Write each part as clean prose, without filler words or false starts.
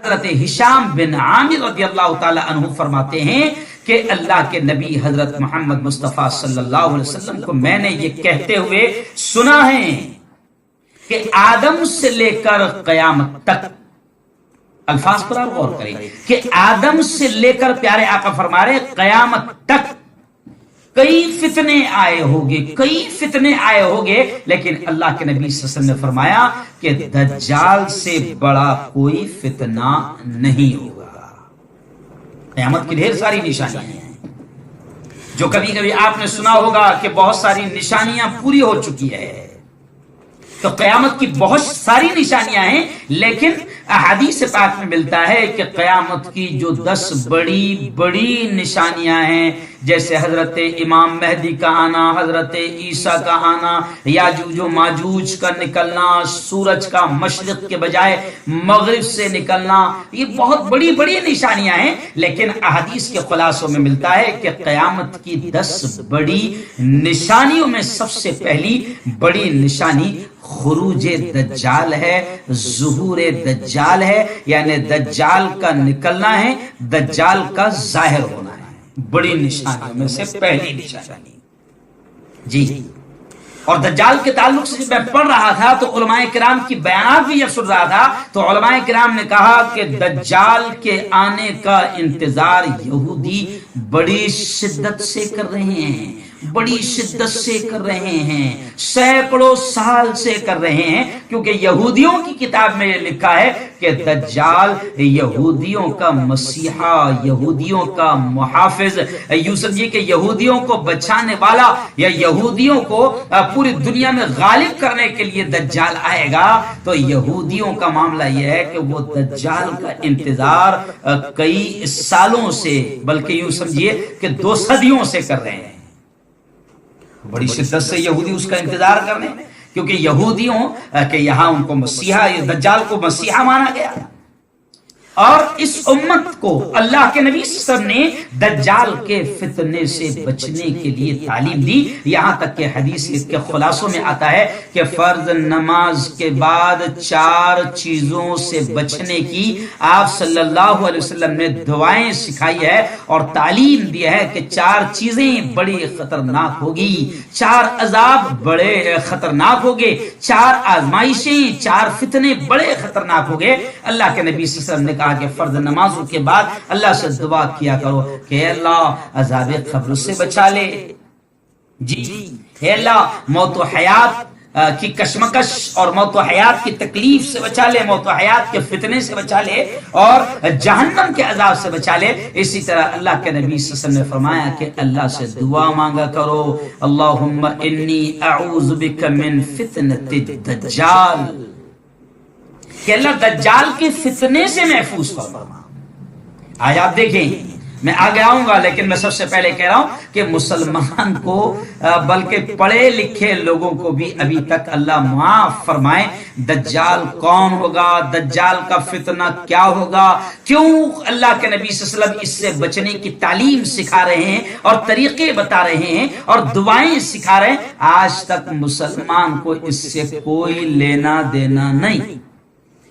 حضرت ہشام بن عامر رضی اللہ تعالی عنہ فرماتے ہیں کہ اللہ کے نبی حضرت محمد مصطفیٰ صلی اللہ علیہ وسلم کو میں نے یہ کہتے ہوئے سنا ہے کہ آدم سے لے کر قیامت تک، الفاظ پر آپ غور کریں کہ آدم سے لے کر پیارے آقا فرما رہے قیامت تک کئی فتنے آئے ہوگے، لیکن اللہ کے نبی صلی اللہ علیہ وسلم نے فرمایا کہ دجال سے بڑا کوئی فتنہ نہیں ہوگا۔ قیامت کی ڈھیر ساری نشانیاں ہیں جو کبھی کبھی آپ نے سنا ہوگا کہ بہت ساری نشانیاں پوری ہو چکی ہے، تو قیامت کی بہت ساری نشانیاں ہیں، لیکن احادیث پاک میں ملتا ہے کہ قیامت کی جو 10 بڑی بڑی نشانیاں ہیں، جیسے حضرت امام مہدی کا آنا، حضرت عیسیٰ کا آنا، یاجوج و ماجوج کا نکلنا، سورج کا مشرق کے بجائے مغرب سے نکلنا، یہ بہت بڑی بڑی نشانیاں ہیں، لیکن احادیث کے خلاصوں میں ملتا ہے کہ قیامت کی 10 بڑی نشانیوں میں سب سے پہلی بڑی نشانی خروج دجال ہے، ظہور دجال ہے، یعنی دجال کا نکلنا ہے، دجال کا ظاہر ہونا ہے، بڑی نشانیوں میں سے پہلی نشانی جی۔ اور دجال کے تعلق سے جب میں پڑھ رہا تھا تو علماء کرام کی بیانات بھی جب سن رہا تھا تو علماء کرام نے کہا کہ دجال کے آنے کا انتظار یہودی بڑی شدت سے کر رہے ہیں، بڑی شدت سے کر رہے ہیں، سینکڑوں سال سے کر رہے ہیں، کیونکہ یہودیوں کی کتاب میں یہ لکھا ہے کہ دجال یہودیوں کا مسیحا، یہودیوں کا محافظ، یوں سمجھیے کہ یہودیوں کو بچانے والا یا یہودیوں کو پوری دنیا میں غالب کرنے کے لیے دجال آئے گا۔ تو یہودیوں کا معاملہ یہ ہے کہ وہ دجال کا انتظار کئی سالوں سے، بلکہ یوں سمجھیے کہ 2 صدیوں سے کر رہے ہیں، بڑی شدت سے یہودی اس کا انتظار کر رہے ہیں، کیونکہ یہودیوں کہ یہاں ان کو مسیحا، دجال کو مسیحا مانا گیا، اور اس امت کو اللہ کے نبی صلی اللہ علیہ وسلم نے دجال کے فتنے سے بچنے کے لیے تعلیم دی، یہاں تک کہ حدیث کے خلاصوں میں آتا ہے کہ فرض نماز کے بعد 4 چیزوں سے بچنے کی آپ صلی اللہ علیہ وسلم نے دعائیں سکھائی ہے اور تعلیم دی ہے کہ 4 چیزیں بڑی خطرناک ہوگی، 4 عذاب بڑے خطرناک ہوگے، 4 آزمائشیں، 4 فتنے بڑے خطرناک ہوگے۔ اللہ کے نبی صلی اللہ علیہ وسلم نے کہا کہ فرض نمازوں کے بعد اللہ سے دعا کیا کرو کہ اللہ عذاب قبر سے بچا لے، جی اے اللہ موت و حیات کی کشمکش اور موت و حیات کی تکلیف سے بچا لے، موت و حیات کے فتنے سے بچا لے اور جہنم کے عذاب سے بچا لے۔ اسی طرح اللہ کے نبی صلی اللہ علیہ وسلم نے فرمایا کہ اللہ سے دعا مانگا کرو، اللہم انی اعوذ بک من فتنۃ الدجال، کہ اللہ دجال کے فتنے سے محفوظ فرما۔ آج آپ دیکھیں میں آگے آؤں گا، لیکن میں سب سے پہلے کہہ رہا ہوں کہ مسلمان کو بلکہ پڑھے لکھے لوگوں کو بھی ابھی تک اللہ معاف فرمائے، دجال کون ہوگا، دجال کا فتنہ کیا ہوگا، کیوں اللہ کے نبی صلی اللہ علیہ وسلم اس سے بچنے کی تعلیم سکھا رہے ہیں اور طریقے بتا رہے ہیں اور دعائیں سکھا رہے ہیں، آج تک مسلمان کو اس سے کوئی لینا دینا نہیں۔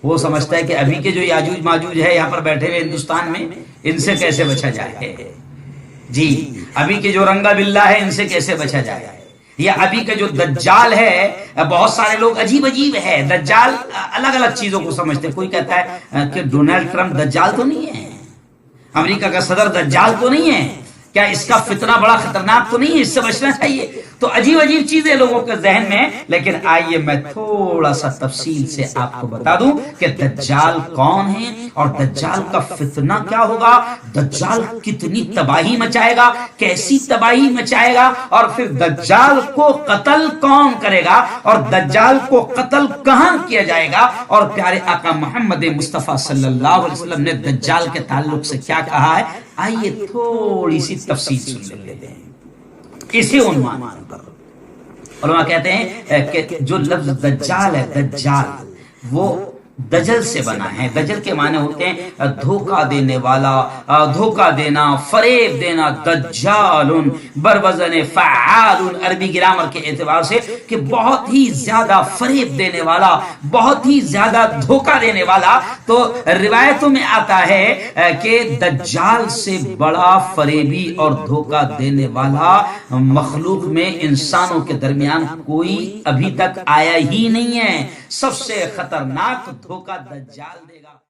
وہ سمجھتا ہے کہ ابھی کے جو یاجوج ماجوج ہے یہاں پر بیٹھے ہوئے ہندوستان میں، ان سے کیسے بچا جائے، جی ابھی کے جو رنگا بلّا ہے ان سے کیسے بچا جائے، یا ابھی کا جو دجال ہے، بہت سارے لوگ عجیب ہے، دجال الگ الگ چیزوں کو سمجھتے ہیں۔ کوئی کہتا ہے کہ ڈونلڈ ٹرمپ دجال تو نہیں ہے، امریکہ کا صدر دجال تو نہیں ہے، کیا اس کا فتنہ بڑا خطرناک تو نہیں ہے، اس سے بچنا چاہیے۔ تو عجیب چیزیں لوگوں کے ذہن میں، لیکن آئیے میں تھوڑا سا تفصیل سے آپ کو بتا دوں کہ دجال کون ہے اور دجال کا فتنہ کیا ہوگا، دجال کتنی تباہی مچائے گا، کیسی تباہی مچائے گا، اور پھر دجال کو قتل کون کرے گا اور دجال کو قتل کہاں کیا جائے گا، اور پیارے آقا محمد مصطفیٰ صلی اللہ علیہ وسلم نے دجال کے تعلق سے کیا کہا ہے۔ آئیے تھوڑی سی تفصیل سن لیتے ہیں اسی عنوان پر۔ علماء کہتے ہیں کہ جو لفظ دجال ہے، دجال وہ دجل سے بنا ہے. دجل کے معنی ہوتے ہیں دھوکہ دینے والا، دھوکہ دینا، فریب دینا. دجال بروزن فعال عربی گرامر کے اعتبار سے کہ بہت ہی زیادہ فریب دینے والا، بہت ہی زیادہ دھوکہ دینے والا. تو روایتوں میں آتا ہے کہ دجال سے بڑا فریبی اور دھوکہ دینے والا مخلوق میں انسانوں کے درمیان کوئی ابھی تک آیا ہی نہیں ہے. سب سے خطرناک دھوکہ دجال دے گا.